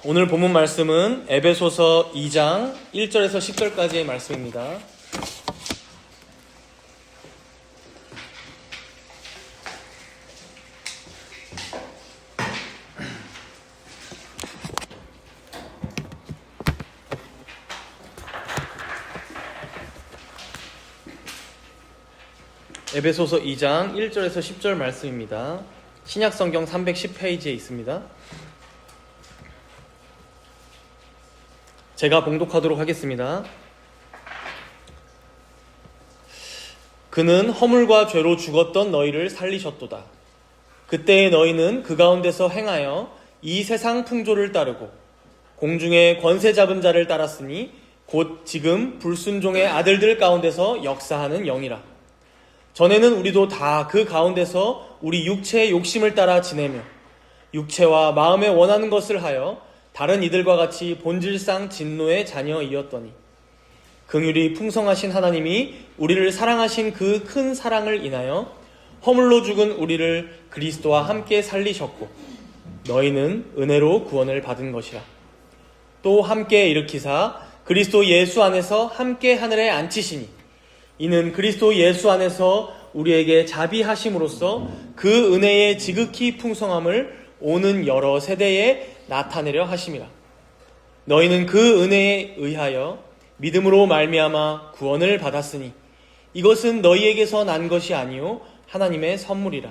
오늘 본문 말씀은 에베소서 2장 1절에서 10절까지의 말씀입니다. 에베소서 2장 1절에서 10절 말씀입니다. 신약성경 310페이지에 있습니다. 제가 봉독하도록 하겠습니다. 그는 허물과 죄로 죽었던 너희를 살리셨도다. 그때의 너희는 그 가운데서 행하여 이 세상 풍조를 따르고 공중의 권세 잡은 자를 따랐으니 곧 지금 불순종의 아들들 가운데서 역사하는 영이라. 전에는 우리도 다 그 가운데서 우리 육체의 욕심을 따라 지내며 육체와 마음에 원하는 것을 하여 다른 이들과 같이 본질상 진노의 자녀이었더니 긍휼이 풍성하신 하나님이 우리를 사랑하신 그 큰 사랑을 인하여 허물로 죽은 우리를 그리스도와 함께 살리셨고 너희는 은혜로 구원을 받은 것이라. 또 함께 일으키사 그리스도 예수 안에서 함께 하늘에 앉히시니 이는 그리스도 예수 안에서 우리에게 자비하심으로써 그 은혜의 지극히 풍성함을 오는 여러 세대에 나타내려 하심이라. 너희는 그 은혜에 의하여 믿음으로 말미암아 구원을 받았으니 이것은 너희에게서 난 것이 아니요 하나님의 선물이라.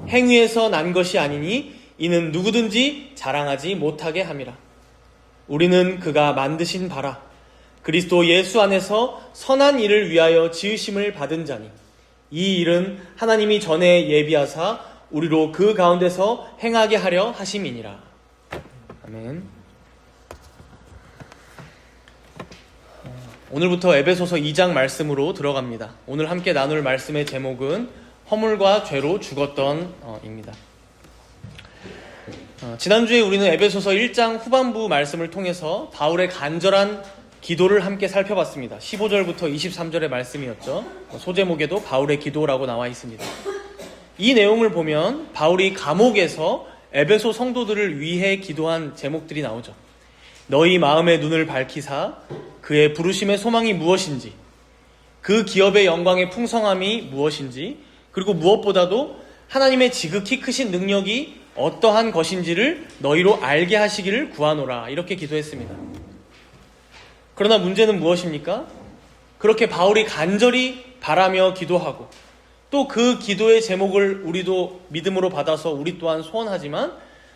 행위에서 난 것이 아니니 이는 누구든지 자랑하지 못하게 함이라. 우리는 그가 만드신 바라 그리스도 예수 안에서 선한 일을 위하여 지으심을 받은 자니 이 일은 하나님이 전에 예비하사 우리로 그 가운데서 행하게 하려 하심이니라. 아멘. 오늘부터 에베소서 2장 말씀으로 들어갑니다. 오늘 함께 나눌 말씀의 제목은 허물과 죄로 죽었던 입니다. 지난주에 우리는 에베소서 1장 후반부 말씀을 통해서 바울의 간절한 기도를 함께 살펴봤습니다. 15절부터 23절의 말씀이었죠. 소제목에도 바울의 기도라고 나와 있습니다. 이 내용을 보면 바울이 감옥에서 에베소 성도들을 위해 기도한 제목들이 나오죠. 너희 마음의 눈을 밝히사 그의 부르심의 소망이 무엇인지, 그 기업의 영광의 풍성함이 무엇인지, 그리고 무엇보다도 하나님의 지극히 크신 능력이 어떠한 것인지를 너희로 알게 하시기를 구하노라. 이렇게 기도했습니다. 그러나 문제는 무엇입니까? 그렇게 바울이 간절히 바라며 기도하고 또 그 기도의 제목을 우리도 믿음으로 받아서 우리 또한 소원하지만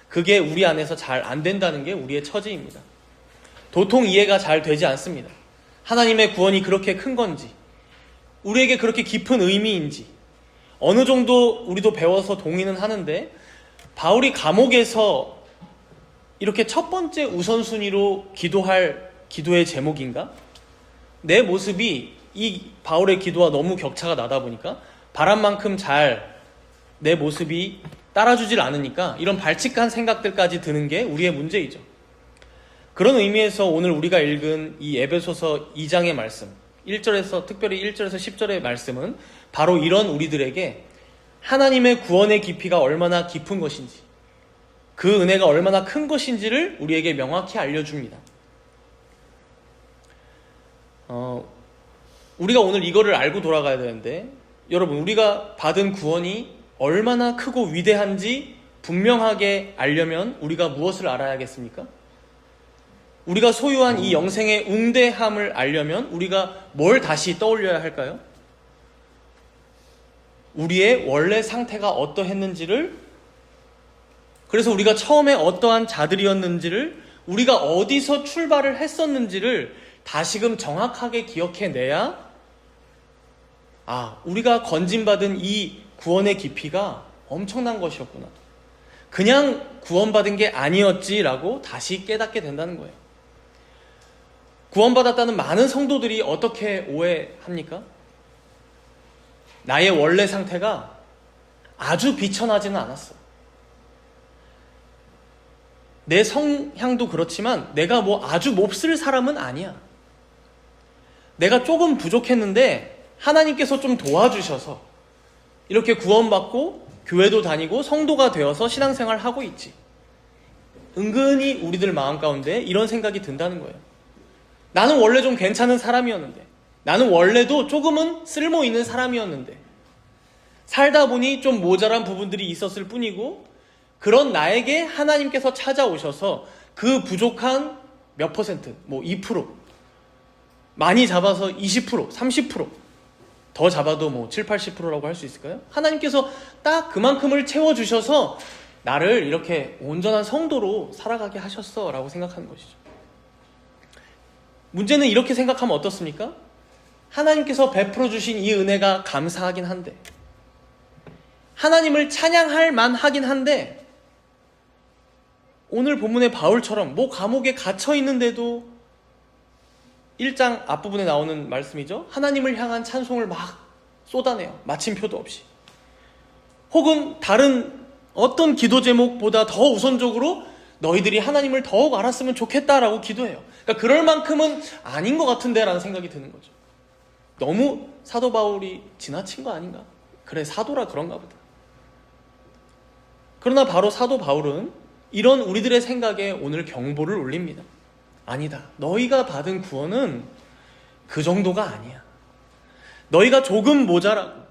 그게 우리 안에서 잘 안 된다는 게 우리의 처지입니다. 도통 이해가 잘 되지 않습니다. 하나님의 구원이 그렇게 큰 건지, 우리에게 그렇게 깊은 의미인지 어느 정도 우리도 배워서 동의는 하는데 바울이 감옥에서 이렇게 첫 번째 우선순위로 기도할 기도의 제목인가? 내 모습이 이 바울의 기도와 너무 격차가 나다 보니까 바람만큼 잘 내 모습이 따라주질 않으니까 이런 발칙한 생각들까지 드는 게 우리의 문제이죠. 그런 의미에서 오늘 우리가 읽은 이 에베소서 2장의 말씀, 1절에서 특별히 1절에서 10절의 말씀은 바로 이런 우리들에게 하나님의 구원의 깊이가 얼마나 깊은 것인지, 그 은혜가 얼마나 큰 것인지를 우리에게 명확히 알려줍니다. 우리가 오늘 이거를 알고 돌아가야 되는데, 여러분, 우리가 받은 구원이 얼마나 크고 위대한지 분명하게 알려면 우리가 무엇을 알아야겠습니까? 우리가 소유한 이 영생의 웅대함을 알려면 우리가 뭘 다시 떠올려야 할까요? 우리의 원래 상태가 어떠했는지를, 그래서 우리가 처음에 어떠한 자들이었는지를, 우리가 어디서 출발을 했었는지를 다시금 정확하게 기억해내야 우리가 건진받은 이 구원의 깊이가 엄청난 것이었구나, 그냥 구원받은 게 아니었지라고 다시 깨닫게 된다는 거예요. 구원받았다는 많은 성도들이 어떻게 오해합니까? 나의 원래 상태가 아주 비천하지는 않았어. 내 성향도 그렇지만 내가 뭐 아주 몹쓸 사람은 아니야. 내가 조금 부족했는데 하나님께서 좀 도와주셔서 이렇게 구원받고 교회도 다니고 성도가 되어서 신앙생활을 하고 있지. 은근히 우리들 마음 가운데 이런 생각이 든다는 거예요. 나는 원래 좀 괜찮은 사람이었는데, 나는 원래도 조금은 쓸모 있는 사람이었는데, 살다 보니 좀 모자란 부분들이 있었을 뿐이고, 그런 나에게 하나님께서 찾아오셔서 그 부족한 몇 퍼센트, 뭐 2%, 많이 잡아서 20%, 30%더 잡아도 뭐 7, 80%라고 할 수 있을까요? 하나님께서 딱 그만큼을 채워주셔서 나를 이렇게 온전한 성도로 살아가게 하셨어 라고 생각하는 것이죠. 문제는 이렇게 생각하면 어떻습니까? 하나님께서 베풀어 주신 이 은혜가 감사하긴 한데, 하나님을 찬양할 만하긴 한데, 오늘 본문의 바울처럼 뭐 감옥에 갇혀 있는데도 1장 앞부분에 나오는 말씀이죠. 하나님을 향한 찬송을 막 쏟아내요. 마침표도 없이. 혹은 다른 어떤 기도 제목보다 더 우선적으로 너희들이 하나님을 더욱 알았으면 좋겠다라고 기도해요. 그러니까 그럴 만큼은 아닌 것 같은데 라는 생각이 드는 거죠. 너무 사도 바울이 지나친 거 아닌가? 그래, 사도라 그런가 보다. 그러나 바로 사도 바울은 이런 우리들의 생각에 오늘 경보를 울립니다. 아니다. 너희가 받은 구원은 그 정도가 아니야. 너희가 조금 모자라고,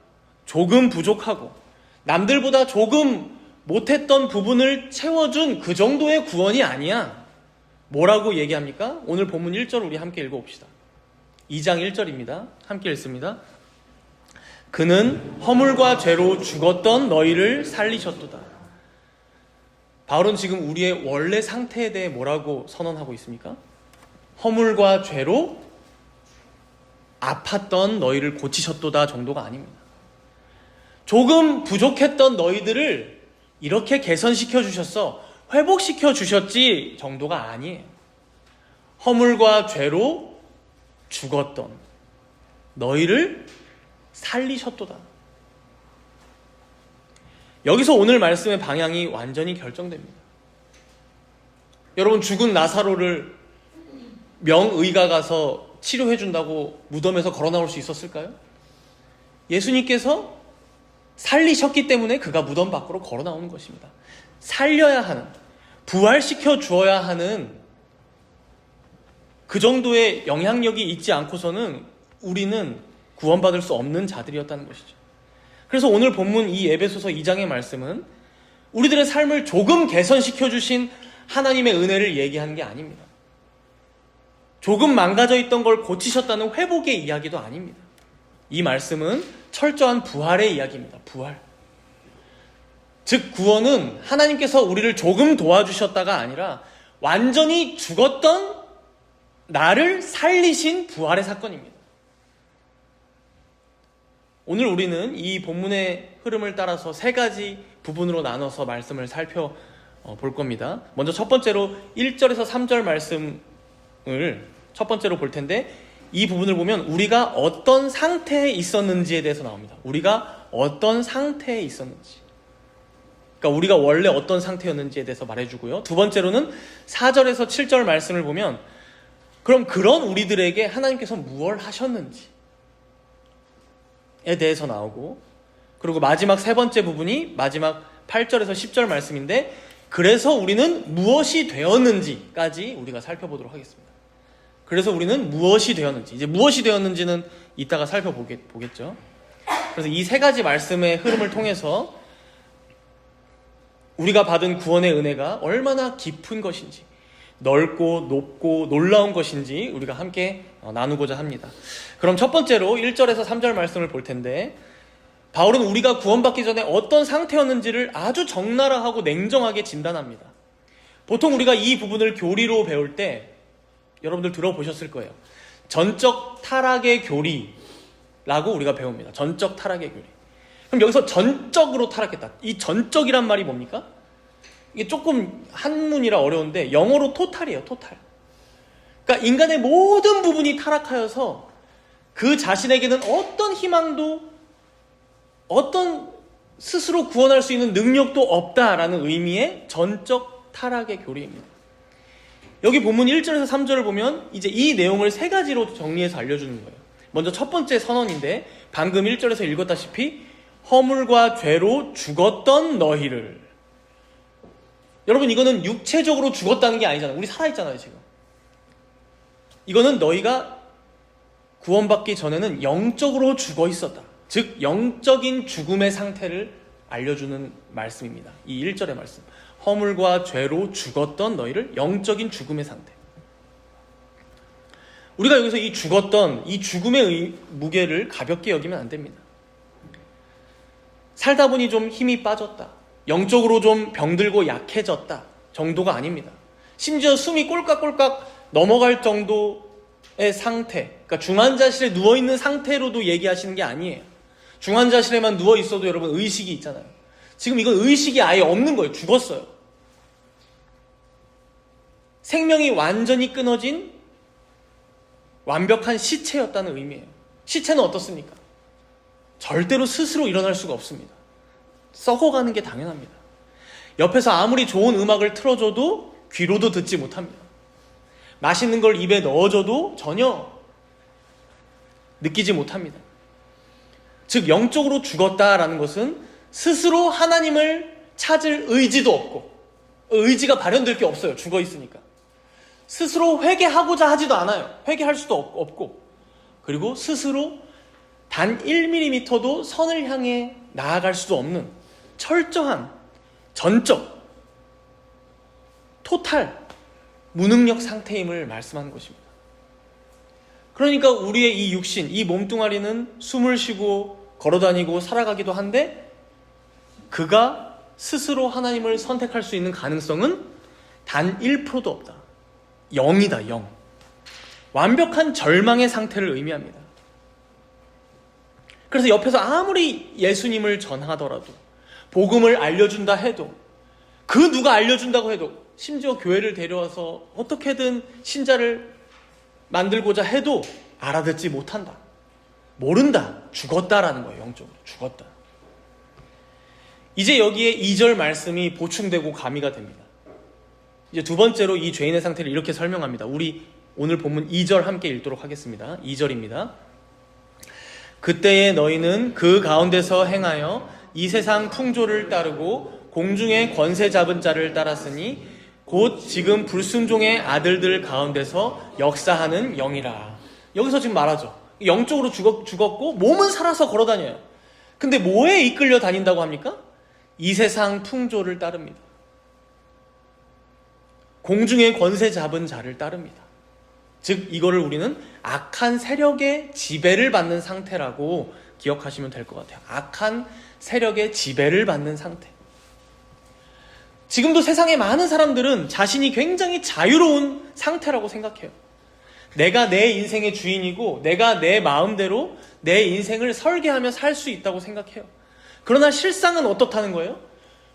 조금 부족하고, 남들보다 조금 못했던 부분을 채워준 그 정도의 구원이 아니야. 뭐라고 얘기합니까? 오늘 본문 1절 우리 함께 읽어봅시다. 2장 1절입니다. 함께 읽습니다. 그는 허물과 죄로 죽었던 너희를 살리셨도다. 바울은 지금 우리의 원래 상태에 대해 뭐라고 선언하고 있습니까? 허물과 죄로 아팠던 너희를 고치셨도다 정도가 아닙니다. 조금 부족했던 너희들을 이렇게 개선시켜 주셨어, 회복시켜 주셨지 정도가 아니에요. 허물과 죄로 죽었던 너희를 살리셨도다. 여기서 오늘 말씀의 방향이 완전히 결정됩니다. 여러분, 죽은 나사로를 명의가 가서 치료해준다고 무덤에서 걸어 나올 수 있었을까요? 예수님께서 살리셨기 때문에 그가 무덤 밖으로 걸어 나오는 것입니다. 살려야 하는, 부활시켜 주어야 하는 그 정도의 영향력이 있지 않고서는 우리는 구원받을 수 없는 자들이었다는 것이죠. 그래서 오늘 본문 이 에베소서 2장의 말씀은 우리들의 삶을 조금 개선시켜 주신 하나님의 은혜를 얘기하는 게 아닙니다. 조금 망가져 있던 걸 고치셨다는 회복의 이야기도 아닙니다. 이 말씀은 철저한 부활의 이야기입니다. 부활. 즉 구원은 하나님께서 우리를 조금 도와주셨다가 아니라 완전히 죽었던 나를 살리신 부활의 사건입니다. 오늘 우리는 이 본문의 흐름을 따라서 세 가지 부분으로 나눠서 말씀을 살펴볼 겁니다. 먼저 첫 번째로 1절에서 3절 말씀을 첫 번째로 볼 텐데, 이 부분을 보면 우리가 어떤 상태에 있었는지에 대해서 나옵니다. 우리가 어떤 상태에 있었는지, 그러니까 우리가 원래 어떤 상태였는지에 대해서 말해주고요. 두 번째로는 4절에서 7절 말씀을 보면 그럼 그런 우리들에게 하나님께서 무엇을 하셨는지 에 대해서 나오고, 그리고 마지막 세 번째 부분이 마지막 8절에서 10절 말씀인데, 그래서 우리는 무엇이 되었는지까지 우리가 살펴보도록 하겠습니다. 그래서 우리는 무엇이 되었는지, 이제 무엇이 되었는지는 이따가 살펴보겠죠. 그래서 이 세 가지 말씀의 흐름을 통해서 우리가 받은 구원의 은혜가 얼마나 깊은 것인지, 넓고 높고 놀라운 것인지 우리가 함께 나누고자 합니다. 그럼 첫 번째로 1절에서 3절 말씀을 볼 텐데, 바울은 우리가 구원받기 전에 어떤 상태였는지를 아주 적나라하고 냉정하게 진단합니다. 보통 우리가 이 부분을 교리로 배울 때 여러분들 들어보셨을 거예요. 전적 타락의 교리라고 우리가 배웁니다. 전적 타락의 교리. 그럼 여기서 전적으로 타락했다. 이 전적이란 말이 뭡니까? 이게 조금 한문이라 어려운데 영어로 토탈이에요. 토탈. 그러니까 인간의 모든 부분이 타락하여서 그 자신에게는 어떤 희망도, 어떤 스스로 구원할 수 있는 능력도 없다라는 의미의 전적 타락의 교리입니다. 여기 본문 1절에서 3절을 보면 이제 이 내용을 세 가지로 정리해서 알려주는 거예요. 먼저 첫 번째 선언인데, 방금 1절에서 읽었다시피 허물과 죄로 죽었던 너희를, 여러분, 이거는 육체적으로 죽었다는 게 아니잖아요. 우리 살아있잖아요, 지금. 이거는 너희가 구원받기 전에는 영적으로 죽어 있었다. 즉 영적인 죽음의 상태를 알려주는 말씀입니다. 이 1절의 말씀. 허물과 죄로 죽었던 너희를 영적인 죽음의 상태. 우리가 여기서 이 죽었던 이 죽음의 무게를 가볍게 여기면 안 됩니다. 살다 보니 좀 힘이 빠졌다, 영적으로 좀 병들고 약해졌다 정도가 아닙니다. 심지어 숨이 꼴깍꼴깍 넘어갈 정도의 상태, 그러니까 중환자실에 누워있는 상태로도 얘기하시는 게 아니에요. 중환자실에만 누워있어도 여러분 의식이 있잖아요. 지금 이건 의식이 아예 없는 거예요. 죽었어요. 생명이 완전히 끊어진 완벽한 시체였다는 의미예요. 시체는 어떻습니까? 절대로 스스로 일어날 수가 없습니다. 썩어가는 게 당연합니다. 옆에서 아무리 좋은 음악을 틀어줘도 귀로도 듣지 못합니다. 맛있는 걸 입에 넣어줘도 전혀 느끼지 못합니다. 즉 영적으로 죽었다라는 것은 스스로 하나님을 찾을 의지도 없고, 의지가 발현될 게 없어요. 죽어 있으니까. 스스로 회개하고자 하지도 않아요. 회개할 수도 없고, 그리고 스스로 단 1mm도 선을 향해 나아갈 수도 없는 철저한, 전적, 토탈 무능력 상태임을 말씀하는 것입니다. 그러니까 우리의 이 육신, 이 몸뚱아리는 숨을 쉬고 걸어다니고 살아가기도 한데 그가 스스로 하나님을 선택할 수 있는 가능성은 단 1%도 없다. 0이다, 0. 완벽한 절망의 상태를 의미합니다. 그래서 옆에서 아무리 예수님을 전하더라도, 복음을 알려준다 해도, 그 누가 알려준다고 해도, 심지어 교회를 데려와서 어떻게든 신자를 만들고자 해도 알아듣지 못한다. 모른다. 죽었다라는 거예요. 영적으로 죽었다. 이제 여기에 2절 말씀이 보충되고 가미가 됩니다. 이제 두 번째로 이 죄인의 상태를 이렇게 설명합니다. 우리 오늘 본문 2절 함께 읽도록 하겠습니다. 2절입니다. 그때에 너희는 그 가운데서 행하여 이 세상 풍조를 따르고 공중의 권세 잡은 자를 따랐으니 곧 지금 불순종의 아들들 가운데서 역사하는 영이라. 여기서 지금 말하죠. 영적으로 죽었고 몸은 살아서 걸어다녀요. 근데 뭐에 이끌려 다닌다고 합니까? 이 세상 풍조를 따릅니다. 공중의 권세 잡은 자를 따릅니다. 즉 이거를 우리는 악한 세력의 지배를 받는 상태라고 기억하시면 될 것 같아요. 악한 세력의 지배를 받는 상태. 지금도 세상의 많은 사람들은 자신이 굉장히 자유로운 상태라고 생각해요. 내가 내 인생의 주인이고 내가 내 마음대로 내 인생을 설계하며 살 수 있다고 생각해요. 그러나 실상은 어떻다는 거예요?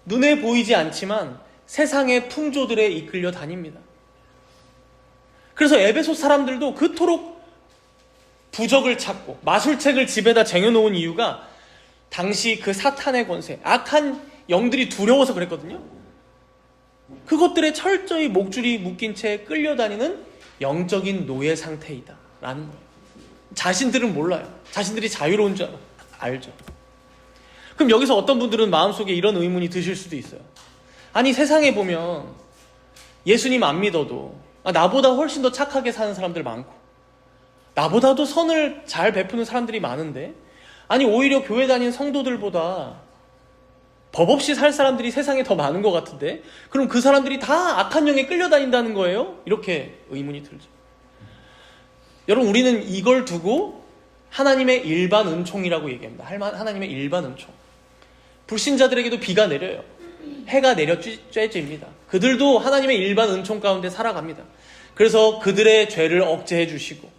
눈에 보이지 않지만 세상의 풍조들에 이끌려 다닙니다. 그래서 에베소 사람들도 그토록 부적을 찾고 마술책을 집에다 쟁여놓은 이유가 당시 그 사탄의 권세, 악한 영들이 두려워서 그랬거든요. 그것들에 철저히 목줄이 묶인 채 끌려다니는 영적인 노예 상태이다 라는 거예요. 자신들은 몰라요. 자신들이 자유로운 줄 알죠. 그럼 여기서 어떤 분들은 마음속에 이런 의문이 드실 수도 있어요. 아니 세상에 보면 예수님 안 믿어도 나보다 훨씬 더 착하게 사는 사람들 많고 나보다도 선을 잘 베푸는 사람들이 많은데, 아니 오히려 교회 다니는 성도들보다 법 없이 살 사람들이 세상에 더 많은 것 같은데 그럼 그 사람들이 다 악한 영에 끌려다닌다는 거예요? 이렇게 의문이 들죠. 여러분, 우리는 이걸 두고 하나님의 일반 은총이라고 얘기합니다. 하나님의 일반 은총. 불신자들에게도 비가 내려요. 해가 내려 쬐집니다. 그들도 하나님의 일반 은총 가운데 살아갑니다. 그래서 그들의 죄를 억제해 주시고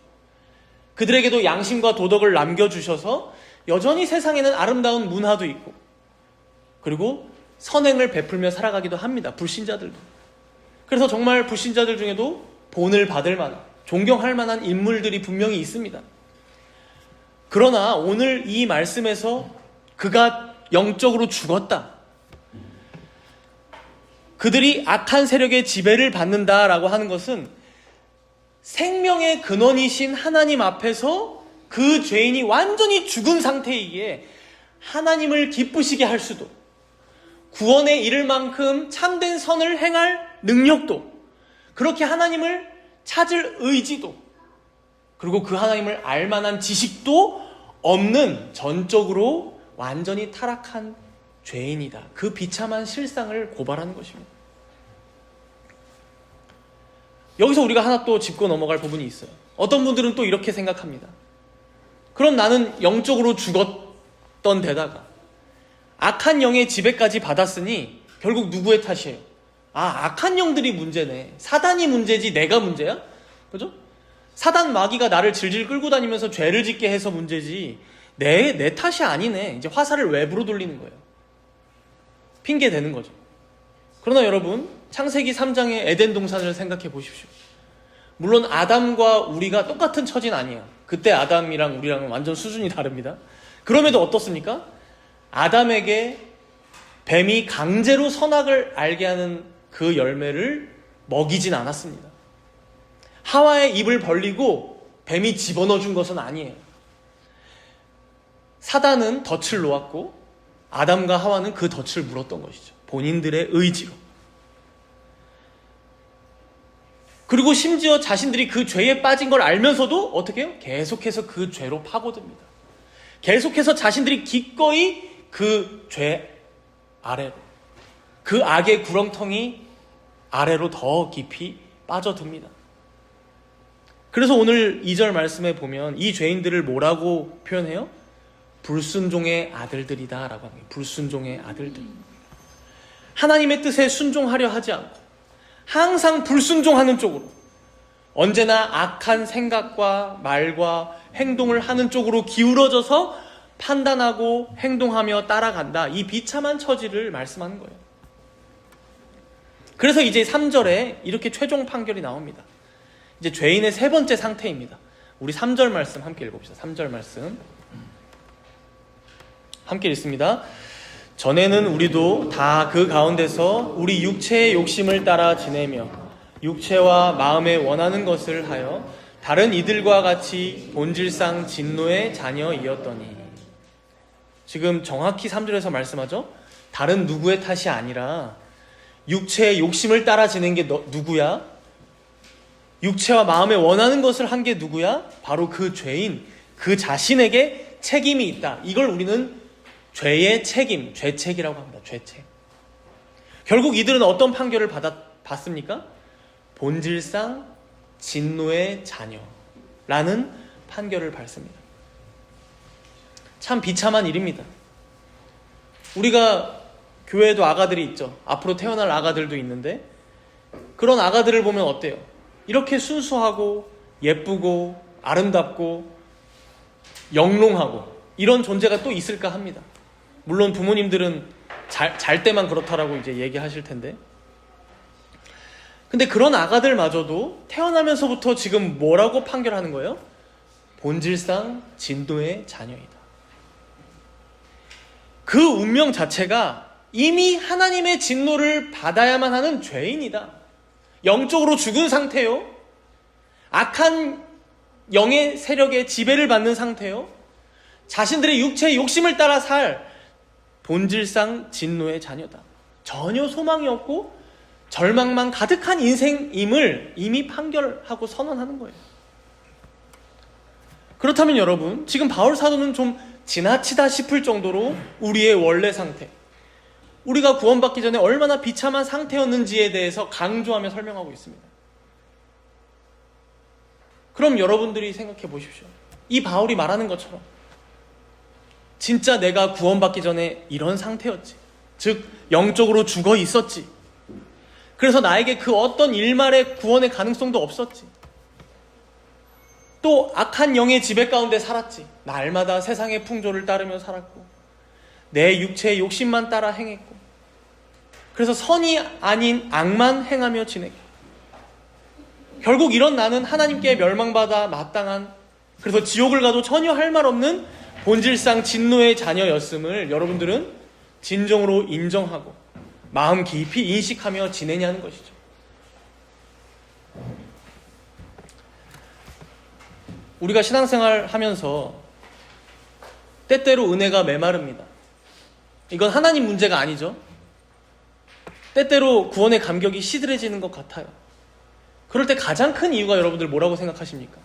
그들에게도 양심과 도덕을 남겨주셔서 여전히 세상에는 아름다운 문화도 있고 그리고 선행을 베풀며 살아가기도 합니다. 불신자들도. 그래서 정말 불신자들 중에도 본을 받을 만한, 존경할 만한 인물들이 분명히 있습니다. 그러나 오늘 이 말씀에서 그가 영적으로 죽었다, 그들이 악한 세력의 지배를 받는다라고 하는 것은 생명의 근원이신 하나님 앞에서 그 죄인이 완전히 죽은 상태이기에 하나님을 기쁘시게 할 수도, 구원에 이를 만큼 참된 선을 행할 능력도, 그렇게 하나님을 찾을 의지도, 그리고 그 하나님을 알만한 지식도 없는 전적으로 완전히 타락한 죄인이다. 그 비참한 실상을 고발하는 것입니다. 여기서 우리가 하나 또 짚고 넘어갈 부분이 있어요. 어떤 분들은 또 이렇게 생각합니다. 그럼 나는 영적으로 죽었던 데다가 악한 영의 지배까지 받았으니 결국 누구의 탓이에요? 악한 영들이 문제네. 사단이 문제지 내가 문제야? 그죠? 사단 마귀가 나를 질질 끌고 다니면서 죄를 짓게 해서 문제지 내 탓이 아니네. 이제 화살을 외부로 돌리는 거예요. 핑계 대는 거죠. 그러나 여러분, 창세기 3장의 에덴 동산을 생각해 보십시오. 물론 아담과 우리가 똑같은 처지는 아니에요. 그때 아담이랑 우리랑은 완전 수준이 다릅니다. 그럼에도 어떻습니까? 아담에게 뱀이 강제로 선악을 알게 하는 그 열매를 먹이진 않았습니다. 하와의 입을 벌리고 뱀이 집어넣어 준 것은 아니에요. 사단은 덫을 놓았고 아담과 하와는 그 덫을 물었던 것이죠. 본인들의 의지로. 그리고 심지어 자신들이 그 죄에 빠진 걸 알면서도 어떻게 해요? 계속해서 그 죄로 파고듭니다. 계속해서 자신들이 기꺼이 그 죄 아래로, 그 악의 구렁텅이 아래로 더 깊이 빠져듭니다. 그래서 오늘 2절 말씀에 보면 이 죄인들을 뭐라고 표현해요? 불순종의 아들들이다 라고 합니다. 불순종의 아들들. 하나님의 뜻에 순종하려 하지 않고 항상 불순종하는 쪽으로, 언제나 악한 생각과 말과 행동을 하는 쪽으로 기울어져서 판단하고 행동하며 따라간다. 이 비참한 처지를 말씀하는 거예요. 그래서 이제 3절에 이렇게 최종 판결이 나옵니다. 이제 죄인의 세 번째 상태입니다. 우리 3절 말씀 함께 읽어봅시다. 3절 말씀 함께 읽습니다. 전에는 우리도 다 그 가운데서 우리 육체의 욕심을 따라 지내며 육체와 마음에 원하는 것을 하여 다른 이들과 같이 본질상 진노의 자녀이었더니. 지금 정확히 3절에서 말씀하죠. 다른 누구의 탓이 아니라 육체의 욕심을 따라 지낸 게 누구야? 육체와 마음에 원하는 것을 한 게 누구야? 바로 그 죄인, 그 자신에게 책임이 있다. 이걸 우리는 죄의 책임, 죄책이라고 합니다. 죄책. 결국 이들은 어떤 판결을 받습니까? 본질상 진노의 자녀라는 판결을 받습니다. 참 비참한 일입니다. 우리가 교회에도 아가들이 있죠. 앞으로 태어날 아가들도 있는데 그런 아가들을 보면 어때요? 이렇게 순수하고 예쁘고 아름답고 영롱하고 이런 존재가 또 있을까 합니다. 물론 부모님들은 잘 때만 그렇다라고 이제 얘기하실 텐데, 근데 그런 아가들마저도 태어나면서부터 지금 뭐라고 판결하는 거예요? 본질상 진노의 자녀이다. 그 운명 자체가 이미 하나님의 진노를 받아야만 하는 죄인이다. 영적으로 죽은 상태요. 악한 영의 세력의 지배를 받는 상태요. 자신들의 육체의 욕심을 따라 살 본질상 진노의 자녀다. 전혀 소망이 없고 절망만 가득한 인생임을 이미 판결하고 선언하는 거예요. 그렇다면 여러분, 지금 바울 사도는 좀 지나치다 싶을 정도로 우리의 원래 상태, 우리가 구원받기 전에 얼마나 비참한 상태였는지에 대해서 강조하며 설명하고 있습니다. 그럼 여러분들이 생각해 보십시오. 이 바울이 말하는 것처럼 진짜 내가 구원받기 전에 이런 상태였지. 즉 영적으로 죽어 있었지. 그래서 나에게 그 어떤 일말의 구원의 가능성도 없었지. 또 악한 영의 지배 가운데 살았지. 날마다 세상의 풍조를 따르며 살았고 내 육체의 욕심만 따라 행했고 그래서 선이 아닌 악만 행하며 지냈고 결국 이런 나는 하나님께 멸망받아 마땅한, 그래서 지옥을 가도 전혀 할 말 없는 본질상 진노의 자녀였음을 여러분들은 진정으로 인정하고 마음 깊이 인식하며 지내냐는 것이죠. 우리가 신앙생활 하면서 때때로 은혜가 메마릅니다. 이건 하나님 문제가 아니죠. 때때로 구원의 감격이 시들해지는 것 같아요. 그럴 때 가장 큰 이유가 여러분들 뭐라고 생각하십니까?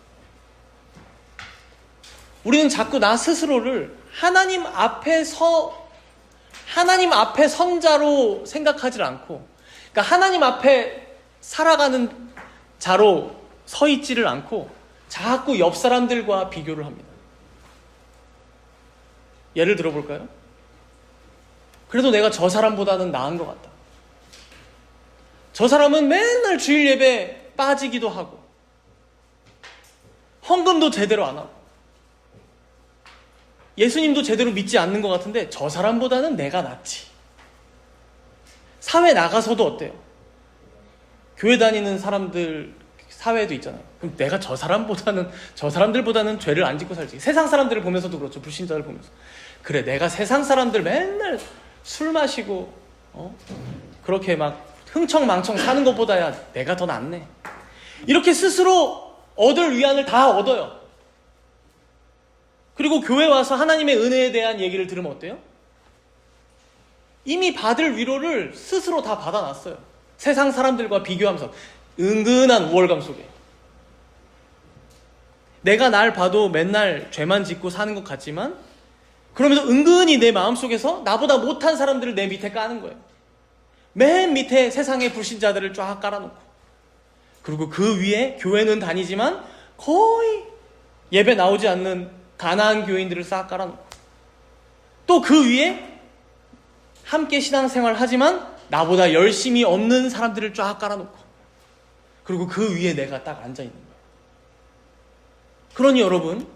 우리는 자꾸 나 스스로를 하나님 앞에 선 자로 생각하지 않고, 그러니까 하나님 앞에 살아가는 자로 서 있지를 않고 자꾸 옆 사람들과 비교를 합니다. 예를 들어볼까요? 그래도 내가 저 사람보다는 나은 것 같다. 저 사람은 맨날 주일 예배 빠지기도 하고 헌금도 제대로 안 하고 예수님도 제대로 믿지 않는 것 같은데 저 사람보다는 내가 낫지. 사회 나가서도 어때요? 교회 다니는 사람들 사회도 있잖아요. 그럼 내가 저 사람들보다는 죄를 안 짓고 살지. 세상 사람들을 보면서도 그렇죠. 불신자를 보면서. 그래, 내가 세상 사람들 맨날 술 마시고 그렇게 막 흥청망청 사는 것보다야 내가 더 낫네. 이렇게 스스로 얻을 위안을 다 얻어요. 그리고 교회 와서 하나님의 은혜에 대한 얘기를 들으면 어때요? 이미 받을 위로를 스스로 다 받아놨어요. 세상 사람들과 비교하면서 은근한 우월감 속에. 내가 날 봐도 맨날 죄만 짓고 사는 것 같지만 그러면서 은근히 내 마음속에서 나보다 못한 사람들을 내 밑에 까는 거예요. 맨 밑에 세상의 불신자들을 쫙 깔아놓고, 그리고 그 위에 교회는 다니지만 거의 예배 나오지 않는 가난한 교인들을 싹 깔아놓고, 또 그 위에 함께 신앙생활 하지만 나보다 열심히 없는 사람들을 쫙 깔아놓고, 그리고 그 위에 내가 딱 앉아있는 거예요. 그러니 여러분,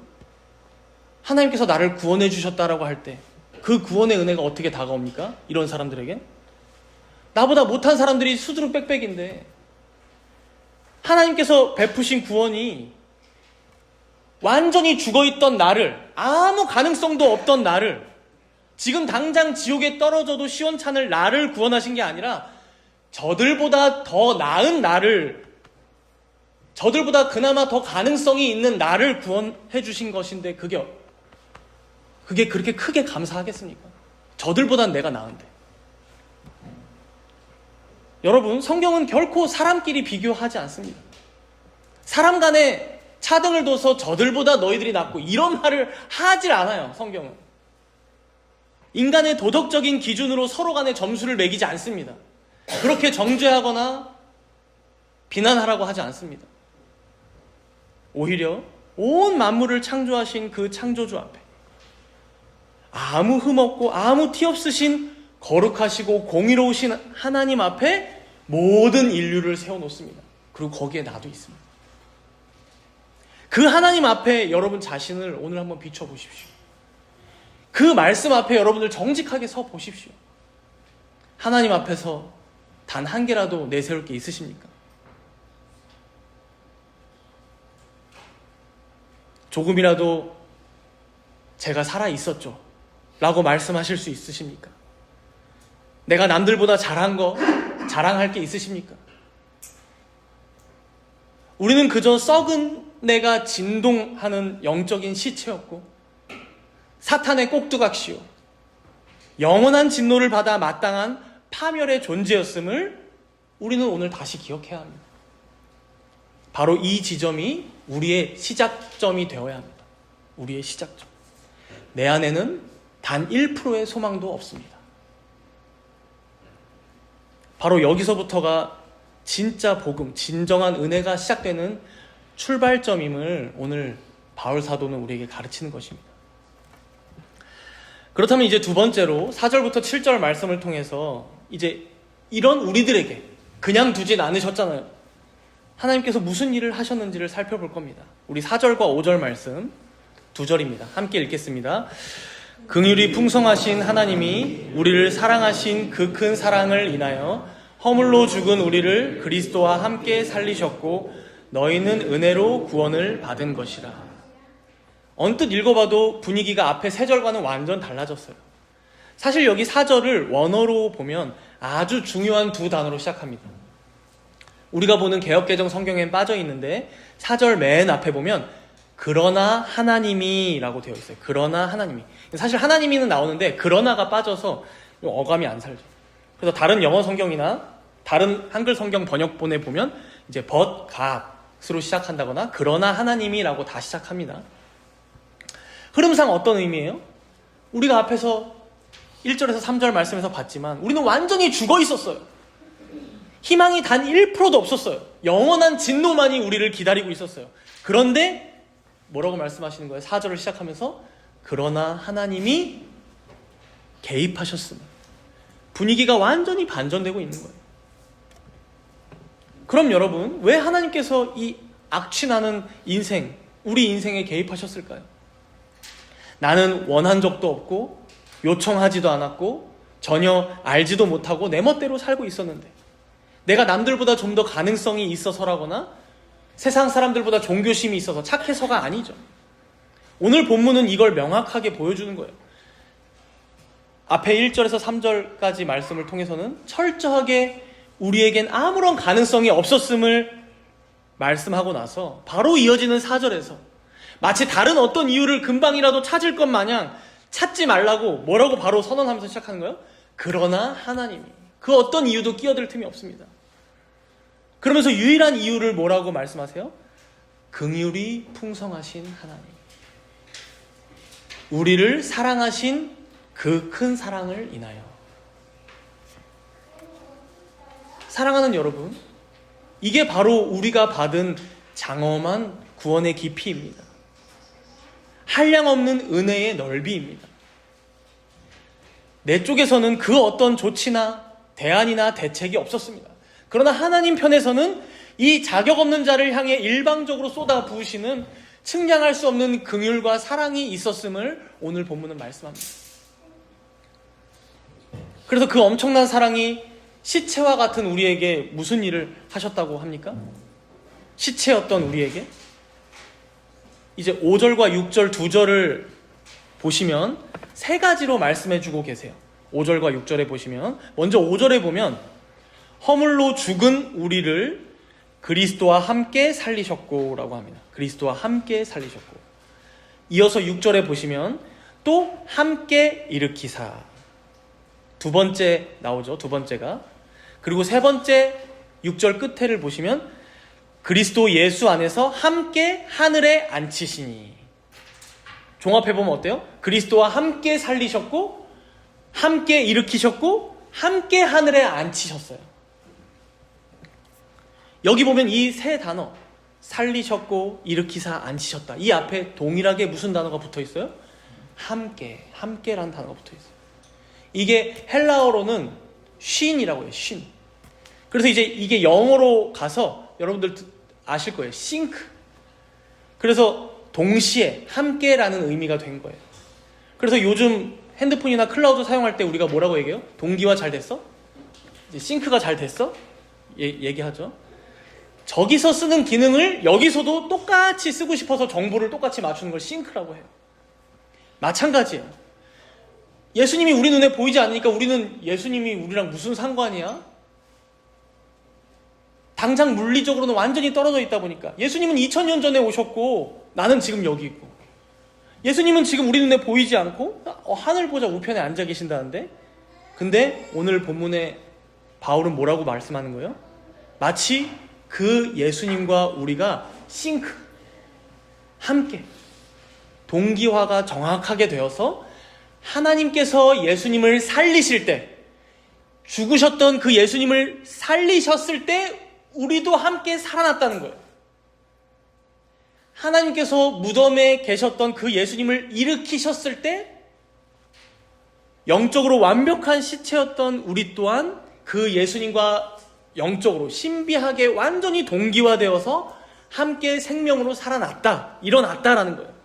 하나님께서 나를 구원해 주셨다라고 할 때 그 구원의 은혜가 어떻게 다가옵니까? 이런 사람들에게 나보다 못한 사람들이 수두룩 빽빽인데 하나님께서 베푸신 구원이 완전히 죽어있던 나를, 아무 가능성도 없던 나를, 지금 당장 지옥에 떨어져도 시원찮을 나를 구원하신 게 아니라 저들보다 더 나은 나를, 저들보다 그나마 더 가능성이 있는 나를 구원해 주신 것인데 그게 그렇게 크게 감사하겠습니까? 저들보단 내가 나은데. 여러분, 성경은 결코 사람끼리 비교하지 않습니다. 사람 간에 차등을 둬서 저들보다 너희들이 낫고 이런 말을 하질 않아요. 성경은 인간의 도덕적인 기준으로 서로 간에 점수를 매기지 않습니다. 그렇게 정죄하거나 비난하라고 하지 않습니다. 오히려 온 만물을 창조하신 그 창조주 앞에 아무 흠 없고 아무 티 없으신 거룩하시고 공의로우신 하나님 앞에 모든 인류를 세워놓습니다. 그리고 거기에 나도 있습니다. 그 하나님 앞에 여러분 자신을 오늘 한번 비춰보십시오. 그 말씀 앞에 여러분들 정직하게 서 보십시오. 하나님 앞에서 단 한 개라도 내세울 게 있으십니까? 조금이라도 제가 살아 있었죠 라고 말씀하실 수 있으십니까? 내가 남들보다 잘한 거 자랑할 게 있으십니까? 우리는 그저 썩은 내가 진동하는 영적인 시체였고 사탄의 꼭두각시요 영원한 진노를 받아 마땅한 파멸의 존재였음을 우리는 오늘 다시 기억해야 합니다. 바로 이 지점이 우리의 시작점이 되어야 합니다. 우리의 시작점. 내 안에는 단 1%의 소망도 없습니다. 바로 여기서부터가 진짜 복음, 진정한 은혜가 시작되는 출발점임을 오늘 바울 사도는 우리에게 가르치는 것입니다. 그렇다면 이제 두 번째로 4절부터 7절 말씀을 통해서 이제 이런 우리들에게 그냥 두진 않으셨잖아요. 하나님께서 무슨 일을 하셨는지를 살펴볼 겁니다. 우리 4절과 5절 말씀 두 절입니다. 함께 읽겠습니다. 긍휼이 풍성하신 하나님이 우리를 사랑하신 그 큰 사랑을 인하여 허물로 죽은 우리를 그리스도와 함께 살리셨고 너희는 은혜로 구원을 받은 것이라. 언뜻 읽어봐도 분위기가 앞에 3절과는 완전 달라졌어요. 사실 여기 4절을 원어로 보면 아주 중요한 두 단어로 시작합니다. 우리가 보는 개역개정 성경엔 빠져 있는데 4절 맨 앞에 보면 그러나 하나님이 라고 되어 있어요. 그러나 하나님이. 사실 하나님이는 나오는데 그러나가 빠져서 어감이 안 살죠. 그래서 다른 영어 성경이나 다른 한글 성경 번역본에 보면 이제 but God으로 시작한다거나 그러나 하나님이라고 다 시작합니다. 흐름상 어떤 의미예요? 우리가 앞에서 1절에서 3절 말씀에서 봤지만 우리는 완전히 죽어 있었어요. 희망이 단 1%도 없었어요. 영원한 진노만이 우리를 기다리고 있었어요. 그런데 뭐라고 말씀하시는 거예요? 4절을 시작하면서 그러나 하나님이 개입하셨습니다. 분위기가 완전히 반전되고 있는 거예요. 그럼 여러분, 왜 하나님께서 이 악취나는 인생, 우리 인생에 개입하셨을까요? 나는 원한 적도 없고 요청하지도 않았고 전혀 알지도 못하고 내 멋대로 살고 있었는데 내가 남들보다 좀 더 가능성이 있어서라거나 세상 사람들보다 종교심이 있어서 착해서가 아니죠. 오늘 본문은 이걸 명확하게 보여주는 거예요. 앞에 1절에서 3절까지 말씀을 통해서는 철저하게 우리에겐 아무런 가능성이 없었음을 말씀하고 나서 바로 이어지는 4절에서 마치 다른 어떤 이유를 금방이라도 찾을 것 마냥 찾지 말라고 뭐라고 바로 선언하면서 시작하는 거예요? 그러나 하나님이. 그 어떤 이유도 끼어들 틈이 없습니다. 그러면서 유일한 이유를 뭐라고 말씀하세요? 긍휼이 풍성하신 하나님. 우리를 사랑하신 그 큰 사랑을 인하여. 사랑하는 여러분, 이게 바로 우리가 받은 장엄한 구원의 깊이입니다. 한량없는 은혜의 넓이입니다. 내 쪽에서는 그 어떤 조치나 대안이나 대책이 없었습니다. 그러나 하나님 편에서는 이 자격 없는 자를 향해 일방적으로 쏟아 부으시는 측량할 수 없는 긍휼과 사랑이 있었음을 오늘 본문은 말씀합니다. 그래서 그 엄청난 사랑이 시체와 같은 우리에게 무슨 일을 하셨다고 합니까? 시체였던 우리에게 이제 5절과 6절 두 절을 보시면 세 가지로 말씀해주고 계세요. 5절과 6절에 보시면 먼저 5절에 보면 허물로 죽은 우리를 그리스도와 함께 살리셨고 라고 합니다. 그리스도와 함께 살리셨고. 이어서 6절에 보시면 또 함께 일으키사. 두 번째 나오죠. 두 번째가. 그리고 세 번째 6절 끝에를 보시면 그리스도 예수 안에서 함께 하늘에 앉히시니. 종합해보면 어때요? 그리스도와 함께 살리셨고 함께 일으키셨고 함께 하늘에 앉히셨어요. 여기 보면 이 세 단어 살리셨고 일으키사 앉히셨다. 이 앞에 동일하게 무슨 단어가 붙어 있어요? 함께라는 단어가 붙어 있어요. 이게 헬라어로는 쉰이라고 해요. 쉰. 그래서 이제 이게 영어로 가서 여러분들 아실 거예요. 싱크. 그래서 동시에 함께라는 의미가 된 거예요. 그래서 요즘 핸드폰이나 클라우드 사용할 때 우리가 뭐라고 얘기해요? 동기화 잘 됐어? 이제 싱크가 잘 됐어? 얘기하죠. 저기서 쓰는 기능을 여기서도 똑같이 쓰고 싶어서 정보를 똑같이 맞추는 걸 싱크라고 해요. 마찬가지예요. 예수님이 우리 눈에 보이지 않으니까 우리는 예수님이 우리랑 무슨 상관이야? 당장 물리적으로는 완전히 떨어져 있다 보니까 예수님은 2000년 전에 오셨고 나는 지금 여기 있고 예수님은 지금 우리 눈에 보이지 않고 하늘 보자 우편에 앉아 계신다는데 근데 오늘 본문에 바울은 뭐라고 말씀하는 거예요? 마치 그 예수님과 우리가 싱크 함께 동기화가 정확하게 되어서 하나님께서 예수님을 살리실 때 죽으셨던 그 예수님을 살리셨을 때 우리도 함께 살아났다는 거예요. 하나님께서 무덤에 계셨던 그 예수님을 일으키셨을 때 영적으로 완벽한 시체였던 우리 또한 그 예수님과 영적으로 신비하게 완전히 동기화되어서 함께 생명으로 살아났다, 일어났다라는 거예요.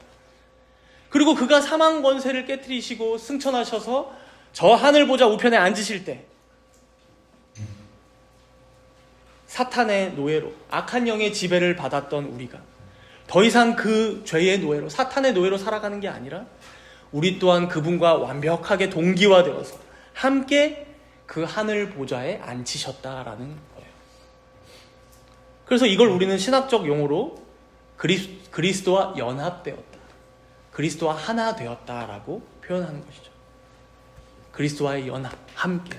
그리고 그가 사망 권세를 깨트리시고 승천하셔서 저 하늘 보좌 우편에 앉으실 때 사탄의 노예로 악한 영의 지배를 받았던 우리가 더 이상 그 죄의 노예로 사탄의 노예로 살아가는 게 아니라 우리 또한 그분과 완벽하게 동기화되어서 함께 그 하늘 보좌에 앉히셨다라는 거예요. 그래서 이걸 우리는 신학적 용어로 그리스도와 연합되었다. 그리스도와 하나 되었다라고 표현하는 것이죠. 그리스도와의 연합, 함께.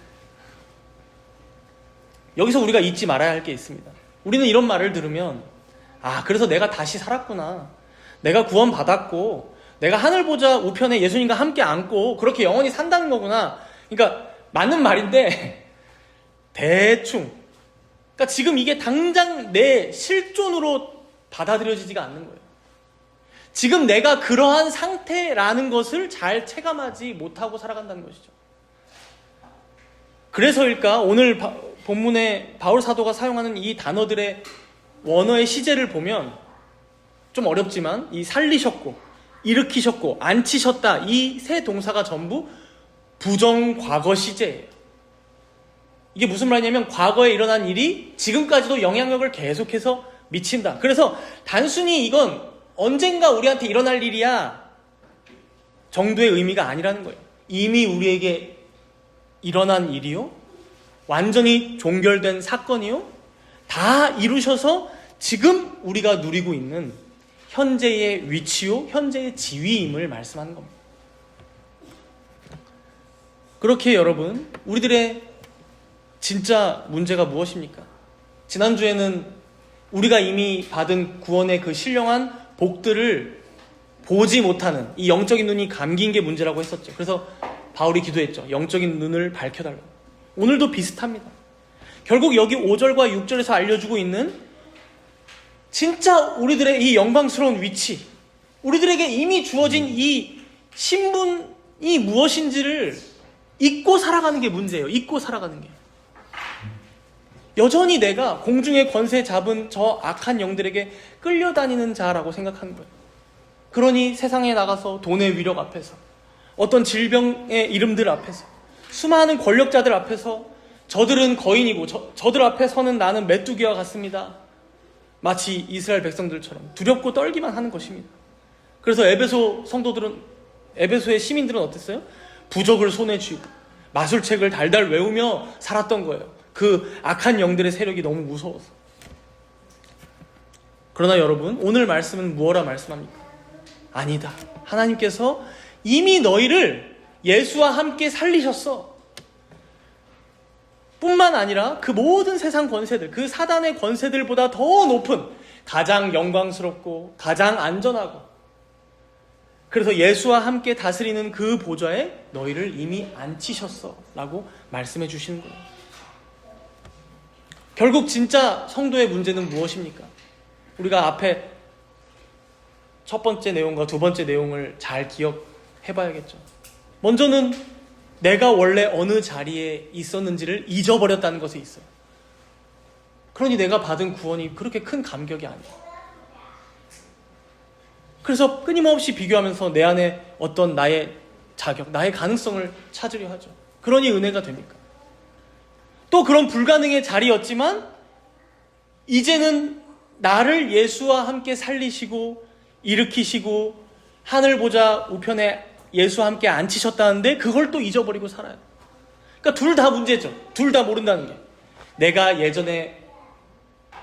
여기서 우리가 잊지 말아야 할 게 있습니다. 우리는 이런 말을 들으면 그래서 내가 다시 살았구나. 내가 구원받았고 내가 하늘 보좌 우편에 예수님과 함께 앉고 그렇게 영원히 산다는 거구나. 그러니까 맞는 말인데 대충, 그러니까 지금 이게 당장 내 실존으로 받아들여지지가 않는 거예요. 지금 내가 그러한 상태라는 것을 잘 체감하지 못하고 살아간다는 것이죠. 그래서일까 오늘 본문에 바울 사도가 사용하는 이 단어들의 원어의 시제를 보면 좀 어렵지만 이 살리셨고 일으키셨고 앉히셨다, 이 세 동사가 전부 부정과거 시제예요. 이게 무슨 말이냐면 과거에 일어난 일이 지금까지도 영향력을 계속해서 미친다. 그래서 단순히 이건 언젠가 우리한테 일어날 일이야 정도의 의미가 아니라는 거예요. 이미 우리에게 일어난 일이요, 완전히 종결된 사건이요, 다 이루셔서 지금 우리가 누리고 있는 현재의 위치요, 현재의 지위임을 말씀하는 겁니다. 그렇게 여러분, 우리들의 진짜 문제가 무엇입니까? 지난주에는 우리가 이미 받은 구원의 그 신령한 복들을 보지 못하는 이 영적인 눈이 감긴 게 문제라고 했었죠. 그래서 바울이 기도했죠. 영적인 눈을 밝혀달라고. 오늘도 비슷합니다. 결국 여기 5절과 6절에서 알려주고 있는 진짜 우리들의 이 영광스러운 위치, 우리들에게 이미 주어진 이 신분이 무엇인지를 잊고 살아가는 게 문제예요. 잊고 살아가는 게. 여전히 내가 공중의 권세 잡은 저 악한 영들에게 끌려다니는 자라고 생각하는 거예요. 그러니 세상에 나가서 돈의 위력 앞에서, 어떤 질병의 이름들 앞에서, 수많은 권력자들 앞에서 저들은 거인이고 저들 앞에 서는 나는 메뚜기와 같습니다. 마치 이스라엘 백성들처럼 두렵고 떨기만 하는 것입니다. 그래서 에베소의 시민들은 어땠어요? 부적을 손에 쥐고 마술책을 달달 외우며 살았던 거예요. 그 악한 영들의 세력이 너무 무서워서. 그러나 여러분, 오늘 말씀은 무엇라 말씀합니까? 아니다. 하나님께서 이미 너희를 예수와 함께 살리셨어. 뿐만 아니라 그 모든 세상 권세들, 그 사단의 권세들보다 더 높은, 가장 영광스럽고 가장 안전하고, 그래서 예수와 함께 다스리는 그 보좌에 너희를 이미 앉히셨어 라고 말씀해 주시는 거예요. 결국 진짜 성도의 문제는 무엇입니까? 우리가 앞에 첫 번째 내용과 두 번째 내용을 잘 기억해 봐야겠죠. 먼저는 내가 원래 어느 자리에 있었는지를 잊어버렸다는 것에 있어요. 그러니 내가 받은 구원이 그렇게 큰 감격이 아니에요. 그래서 끊임없이 비교하면서 내 안에 어떤 나의 자격, 나의 가능성을 찾으려 하죠. 그러니 은혜가 됩니까? 또 그런 불가능의 자리였지만 이제는 나를 예수와 함께 살리시고 일으키시고 하늘 보좌 우편에 예수와 함께 앉히셨다는데 그걸 또 잊어버리고 살아요. 그러니까 둘 다 문제죠. 둘 다 모른다는 게. 내가 예전에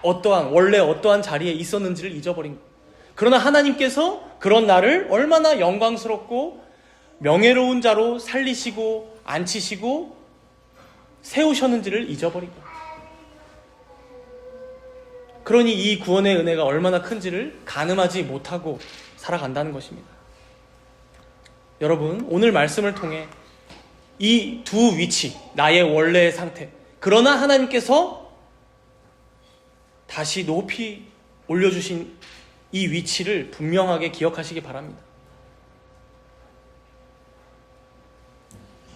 원래 어떠한 자리에 있었는지를 잊어버린 거예요. 그러나 하나님께서 그런 나를 얼마나 영광스럽고 명예로운 자로 살리시고 앉히시고 세우셨는지를 잊어버린 거예요. 그러니 이 구원의 은혜가 얼마나 큰지를 가늠하지 못하고 살아간다는 것입니다. 여러분, 오늘 말씀을 통해 이 두 위치, 나의 원래의 상태, 그러나 하나님께서 다시 높이 올려주신 이 위치를 분명하게 기억하시기 바랍니다.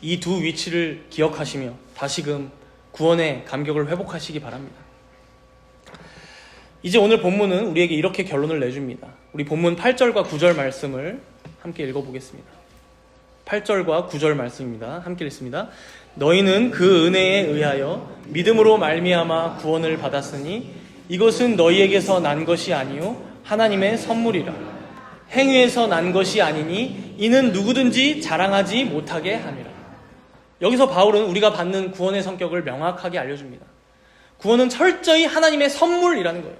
이 두 위치를 기억하시며 다시금 구원의 감격을 회복하시기 바랍니다. 이제 오늘 본문은 우리에게 이렇게 결론을 내줍니다. 우리 본문 8절과 9절 말씀을 함께 읽어보겠습니다. 8절과 9절 말씀입니다. 함께 읽습니다. 너희는 그 은혜에 의하여 믿음으로 말미암아 구원을 받았으니 이것은 너희에게서 난 것이 아니요 하나님의 선물이라. 행위에서 난 것이 아니니 이는 누구든지 자랑하지 못하게 함이라. 여기서 바울은 우리가 받는 구원의 성격을 명확하게 알려줍니다. 구원은 철저히 하나님의 선물이라는 거예요.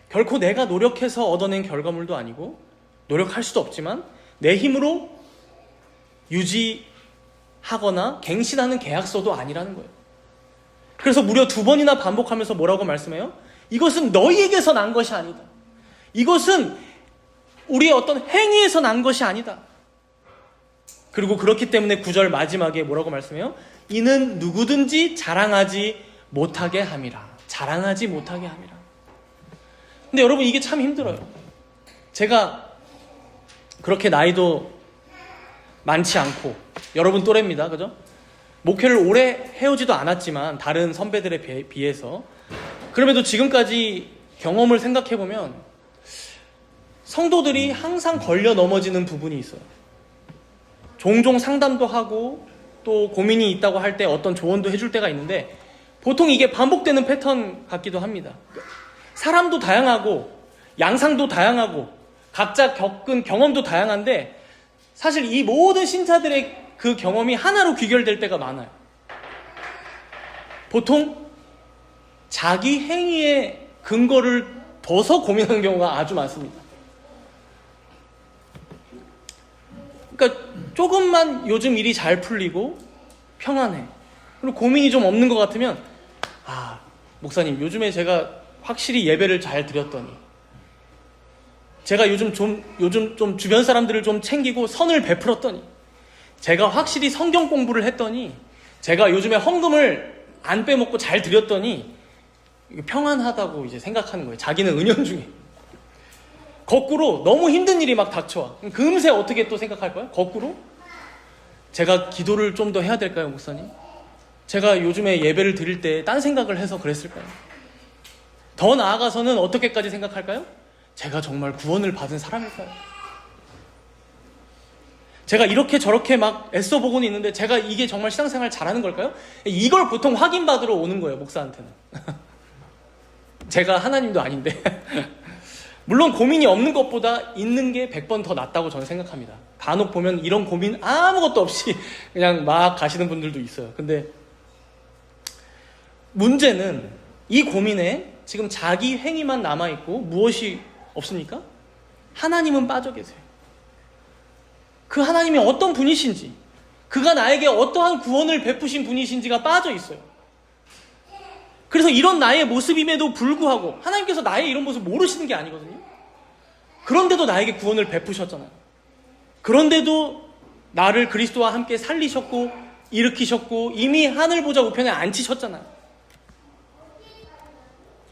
결코 내가 노력해서 얻어낸 결과물도 아니고 노력할 수도 없지만 내 힘으로 유지하거나 갱신하는 계약서도 아니라는 거예요. 그래서 무려 2번이나 반복하면서 뭐라고 말씀해요? 이것은 너희에게서 난 것이 아니다. 이것은 우리의 어떤 행위에서 난 것이 아니다. 그리고 그렇기 때문에 9절 마지막에 뭐라고 말씀해요? 이는 누구든지 자랑하지 못하게 함이라. 자랑하지 못하게 함이라. 근데 여러분, 이게 참 힘들어요. 제가 그렇게 나이도 많지 않고 여러분 또래입니다. 그죠? 목회를 오래 해오지도 않았지만 다른 선배들에 비해서, 그럼에도 지금까지 경험을 생각해보면 성도들이 항상 걸려 넘어지는 부분이 있어요. 종종 상담도 하고 또 고민이 있다고 할 때 어떤 조언도 해줄 때가 있는데, 보통 이게 반복되는 패턴 같기도 합니다. 사람도 다양하고 양상도 다양하고 각자 겪은 경험도 다양한데, 사실 이 모든 신자들의 그 경험이 하나로 귀결될 때가 많아요. 보통 자기 행위의 근거를 둬서 고민하는 경우가 아주 많습니다. 그러니까 조금만 요즘 일이 잘 풀리고 평안해, 그리고 고민이 좀 없는 것 같으면, 목사님, 요즘에 제가 확실히 예배를 잘 드렸더니, 제가 요즘 좀 주변 사람들을 좀 챙기고 선을 베풀었더니, 제가 확실히 성경 공부를 했더니, 제가 요즘에 헌금을 안 빼먹고 잘 드렸더니 평안하다고 이제 생각하는 거예요. 자기는 은연중에. 거꾸로 너무 힘든 일이 막 닥쳐와. 금세 어떻게 또 생각할까요? 거꾸로? 제가 기도를 좀 더 해야 될까요, 목사님? 제가 요즘에 예배를 드릴 때 딴 생각을 해서 그랬을까요? 더 나아가서는 어떻게까지 생각할까요? 제가 정말 구원을 받은 사람일까요? 제가 이렇게 저렇게 막 애써보고는 있는데 제가 이게 정말 신앙생활 잘하는 걸까요? 이걸 보통 확인받으러 오는 거예요, 목사한테는. 제가 하나님도 아닌데. 물론 고민이 없는 것보다 있는 게 100번 더 낫다고 저는 생각합니다. 간혹 보면 이런 고민 아무것도 없이 그냥 막 가시는 분들도 있어요. 근데 문제는 이 고민에 지금 자기 행위만 남아있고 무엇이 없습니까? 하나님은 빠져 계세요. 그 하나님이 어떤 분이신지, 그가 나에게 어떠한 구원을 베푸신 분이신지가 빠져 있어요. 그래서 이런 나의 모습임에도 불구하고 하나님께서 나의 이런 모습 모르시는 게 아니거든요. 그런데도 나에게 구원을 베푸셨잖아요. 그런데도 나를 그리스도와 함께 살리셨고 일으키셨고 이미 하늘 보좌 우편에 앉히셨잖아요.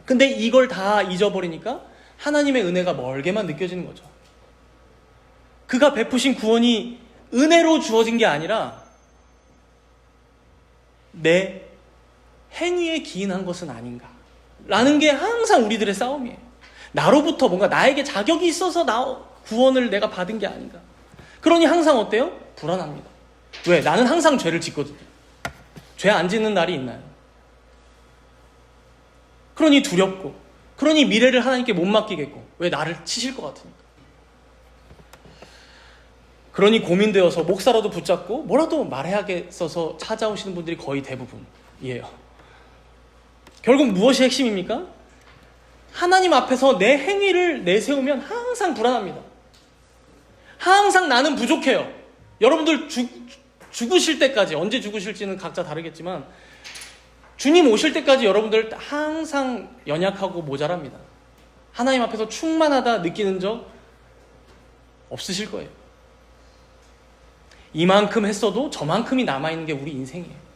근데 이걸 다 잊어버리니까 하나님의 은혜가 멀게만 느껴지는 거죠. 그가 베푸신 구원이 은혜로 주어진 게 아니라 내 행위에 기인한 것은 아닌가 라는 게 항상 우리들의 싸움이에요. 나로부터 뭔가 나에게 자격이 있어서 구원을 내가 받은 게 아닌가. 그러니 항상 어때요? 불안합니다. 왜? 나는 항상 죄를 짓거든요. 죄 안 짓는 날이 있나요? 그러니 두렵고, 그러니 미래를 하나님께 못 맡기겠고, 왜? 나를 치실 것 같으니까. 그러니 고민되어서 목사라도 붙잡고 뭐라도 말해야겠어서 찾아오시는 분들이 거의 대부분이에요. 결국 무엇이 핵심입니까? 하나님 앞에서 내 행위를 내세우면 항상 불안합니다. 항상 나는 부족해요. 여러분들 죽으실 때까지, 언제 죽으실지는 각자 다르겠지만 주님 오실 때까지 여러분들 항상 연약하고 모자랍니다. 하나님 앞에서 충만하다 느끼는 적 없으실 거예요. 이만큼 했어도 저만큼이 남아있는 게 우리 인생이에요.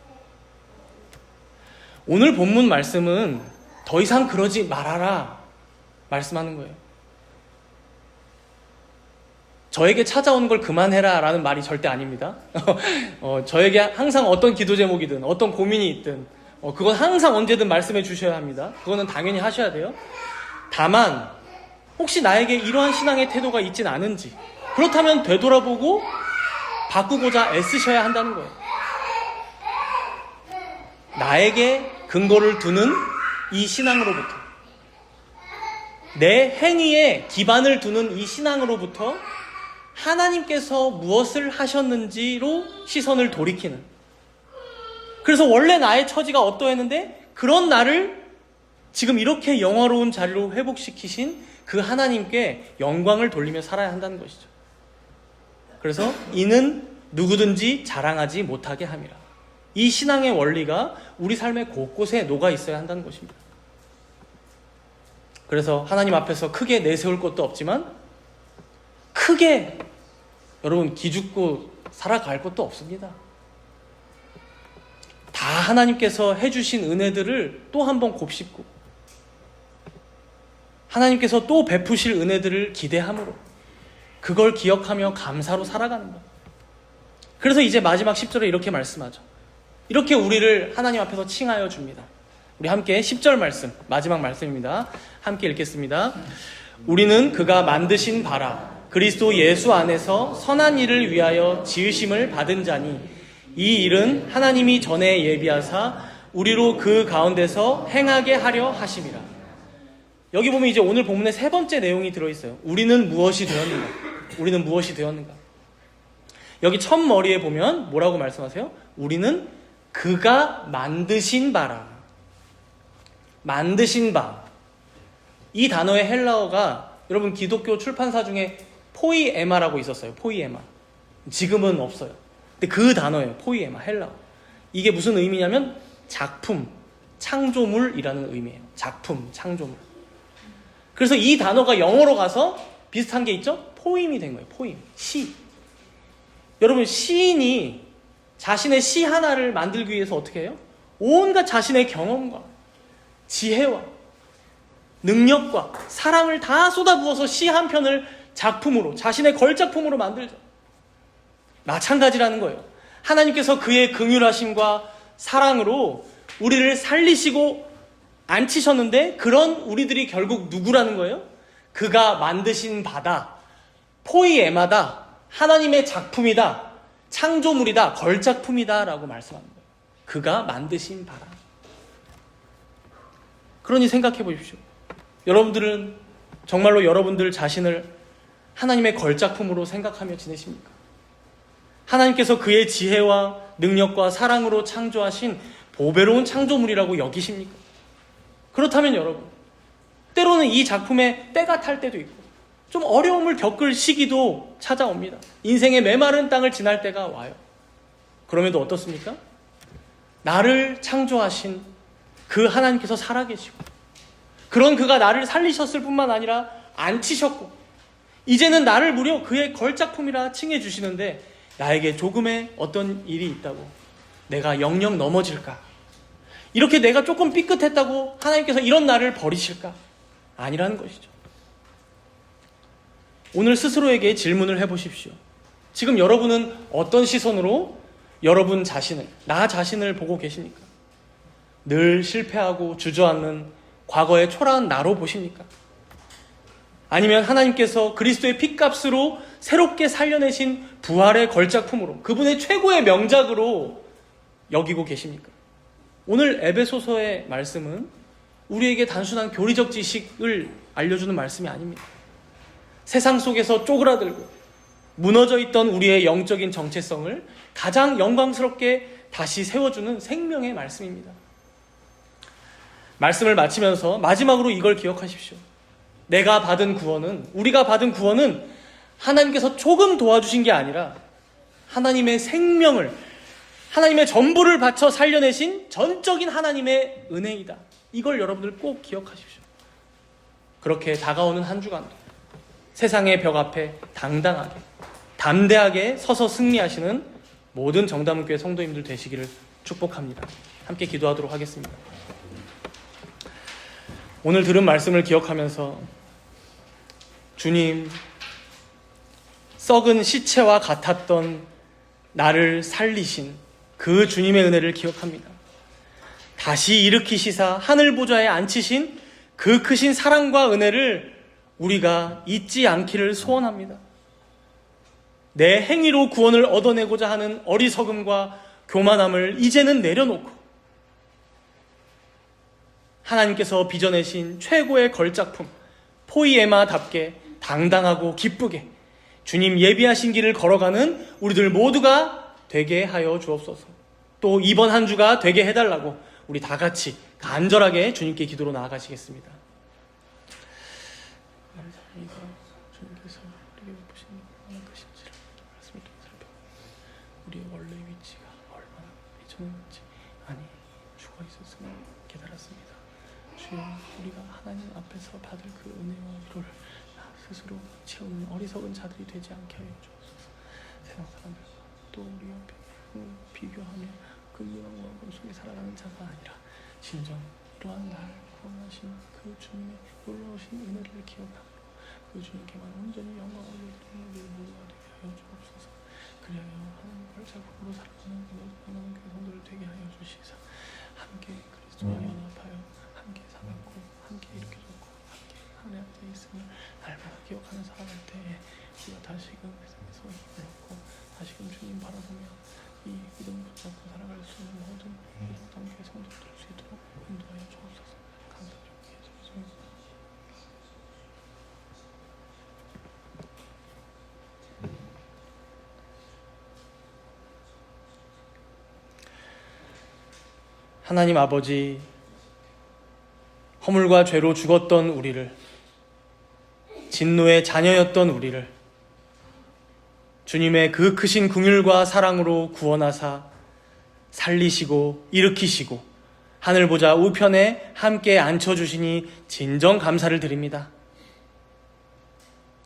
오늘 본문 말씀은 더 이상 그러지 말아라 말씀하는 거예요. 저에게 찾아오는 걸 그만해라 라는 말이 절대 아닙니다. 저에게 항상 어떤 기도 제목이든 어떤 고민이 있든 그건 항상 언제든 말씀해 주셔야 합니다. 그거는 당연히 하셔야 돼요. 다만 혹시 나에게 이러한 신앙의 태도가 있진 않은지, 그렇다면 되돌아보고 바꾸고자 애쓰셔야 한다는 거예요. 나에게 근거를 두는 이 신앙으로부터, 내 행위에 기반을 두는 이 신앙으로부터 하나님께서 무엇을 하셨는지로 시선을 돌이키는, 그래서 원래 나의 처지가 어떠했는데 그런 나를 지금 이렇게 영화로운 자리로 회복시키신 그 하나님께 영광을 돌리며 살아야 한다는 것이죠. 그래서 이는 누구든지 자랑하지 못하게 함이라. 이 신앙의 원리가 우리 삶의 곳곳에 녹아 있어야 한다는 것입니다. 그래서 하나님 앞에서 크게 내세울 것도 없지만 크게 여러분 기죽고 살아갈 것도 없습니다. 다 하나님께서 해주신 은혜들을 또 한 번 곱씹고 하나님께서 또 베푸실 은혜들을 기대함으로 그걸 기억하며 감사로 살아가는 것. 그래서 이제 마지막 10절에 이렇게 말씀하죠. 이렇게 우리를 하나님 앞에서 칭하여 줍니다. 우리 함께 10절 말씀, 마지막 말씀입니다. 함께 읽겠습니다. 우리는 그가 만드신 바라 그리스도 예수 안에서 선한 일을 위하여 지으심을 받은 자니 이 일은 하나님이 전에 예비하사 우리로 그 가운데서 행하게 하려 하심이라. 여기 보면 이제 오늘 본문의 세 번째 내용이 들어있어요. 우리는 무엇이 되었는가? 우리는 무엇이 되었는가? 여기 첫 머리에 보면 뭐라고 말씀하세요? 우리는 그가 만드신 바라. 만드신 바. 이 단어의 헬라어가 여러분 기독교 출판사 중에 포이에마라고 있었어요. 포이에마. 지금은 없어요. 근데 그 단어예요. 포이에마, 헬라어. 이게 무슨 의미냐면 작품, 창조물이라는 의미예요. 작품, 창조물. 그래서 이 단어가 영어로 가서 비슷한 게 있죠? 포임이 된 거예요. 포임, 시. 여러분 시인이 자신의 시 하나를 만들기 위해서 어떻게 해요? 온갖 자신의 경험과 지혜와 능력과 사랑을 다 쏟아부어서 시 한 편을 작품으로, 자신의 걸작품으로 만들죠. 마찬가지라는 거예요. 하나님께서 그의 긍휼하심과 사랑으로 우리를 살리시고 앉히셨는데 그런 우리들이 결국 누구라는 거예요? 그가 만드신 바다, 포이에마다, 하나님의 작품이다, 창조물이다, 걸작품이다 라고 말씀하는 거예요. 그가 만드신 바다. 그러니 생각해 보십시오. 여러분들은 정말로 여러분들 자신을 하나님의 걸작품으로 생각하며 지내십니까? 하나님께서 그의 지혜와 능력과 사랑으로 창조하신 보배로운 창조물이라고 여기십니까? 그렇다면 여러분, 때로는 이 작품에 때가 탈 때도 있고 좀 어려움을 겪을 시기도 찾아옵니다. 인생의 메마른 땅을 지날 때가 와요. 그럼에도 어떻습니까? 나를 창조하신 그 하나님께서 살아계시고 그런 그가 나를 살리셨을 뿐만 아니라 앉히셨고 이제는 나를 무려 그의 걸작품이라 칭해 주시는데 나에게 조금의 어떤 일이 있다고 내가 영영 넘어질까? 이렇게 내가 조금 삐끗했다고 하나님께서 이런 나를 버리실까? 아니라는 것이죠. 오늘 스스로에게 질문을 해보십시오. 지금 여러분은 어떤 시선으로 여러분 자신을, 나 자신을 보고 계십니까? 늘 실패하고 주저앉는 과거의 초라한 나로 보십니까? 아니면 하나님께서 그리스도의 핏값으로 새롭게 살려내신 부활의 걸작품으로 그분의 최고의 명작으로 여기고 계십니까? 오늘 에베소서의 말씀은 우리에게 단순한 교리적 지식을 알려주는 말씀이 아닙니다. 세상 속에서 쪼그라들고 무너져 있던 우리의 영적인 정체성을 가장 영광스럽게 다시 세워주는 생명의 말씀입니다. 말씀을 마치면서 마지막으로 이걸 기억하십시오. 내가 받은 구원은, 우리가 받은 구원은 하나님께서 조금 도와주신 게 아니라 하나님의 생명을, 하나님의 전부를 바쳐 살려내신 전적인 하나님의 은혜이다. 이걸 여러분들 꼭 기억하십시오. 그렇게 다가오는 한 주간도 세상의 벽 앞에 당당하게, 담대하게 서서 승리하시는 모든 정다문교회 성도님들 되시기를 축복합니다. 함께 기도하도록 하겠습니다. 오늘 들은 말씀을 기억하면서 주님, 썩은 시체와 같았던 나를 살리신 그 주님의 은혜를 기억합니다. 다시 일으키시사 하늘 보좌에 앉히신 그 크신 사랑과 은혜를 우리가 잊지 않기를 소원합니다. 내 행위로 구원을 얻어내고자 하는 어리석음과 교만함을 이제는 내려놓고 하나님께서 빚어내신 최고의 걸작품 포이에마답게 당당하고 기쁘게 주님 예비하신 길을 걸어가는 우리들 모두가 되게 하여 주옵소서. 또 이번 한 주가 되게 해달라고 우리 다 같이 간절하게 주님께 기도로 나아가시겠습니다. 주님께서 우리에게 보시는 것인지를 말씀을 살펴 우리의 원래 위치가 얼마나 저는 주여, 우리가 하나님 앞에서 받을 그 은혜와 위로를 스스로 채우는 어리석은 자들이 되지 않게 하여 주옵소서. 세상 사람들과 또 우리 옆에 비교하며 근무하고 어둠 속에 살아가는 자가 아니라 진정 이러한 날 구원하신 그 주님의 놀라우신 은혜를 기억하고 그 주님께만 온전히 영광을 돌리는 우리 모두가 되게 하여 주옵소서. 그리하여 하나님을 작품으로 살아가는 하나님 교성들을 되게 하여 주시사 함께 그리스도와 연합하여 함께 살았고 함께 일으켜졌고 함께 하나님 앞에 있음을 날마다 기억하는 살아갈 때에 우리가 다시금 세상에서 힘을 얻고 다시금 주님 바라보며 이 믿음 붙잡고 살아갈 수 있는 모든 믿음과 성도들 될 수 있도록 인도하여 주옵소서. 감사드리고 예수님. 하나님 아버지, 허물과 죄로 죽었던 우리를, 진노의 자녀였던 우리를 주님의 그 크신 긍휼과 사랑으로 구원하사 살리시고 일으키시고 하늘 보좌 우편에 함께 앉혀주시니 진정 감사를 드립니다.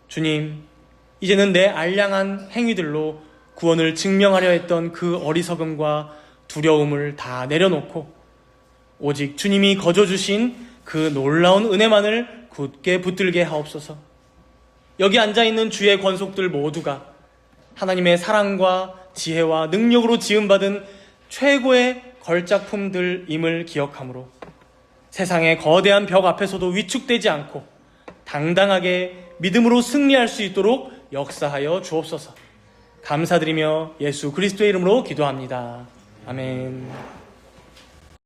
주님, 이제는 내 알량한 행위들로 구원을 증명하려 했던 그 어리석음과 두려움을 다 내려놓고 오직 주님이 거저주신 그 놀라운 은혜만을 굳게 붙들게 하옵소서. 여기 앉아있는 주의 권속들 모두가 하나님의 사랑과 지혜와 능력으로 지음받은 최고의 걸작품들임을 기억하므로 세상의 거대한 벽 앞에서도 위축되지 않고 당당하게 믿음으로 승리할 수 있도록 역사하여 주옵소서. 감사드리며 예수 그리스도의 이름으로 기도합니다. 아멘.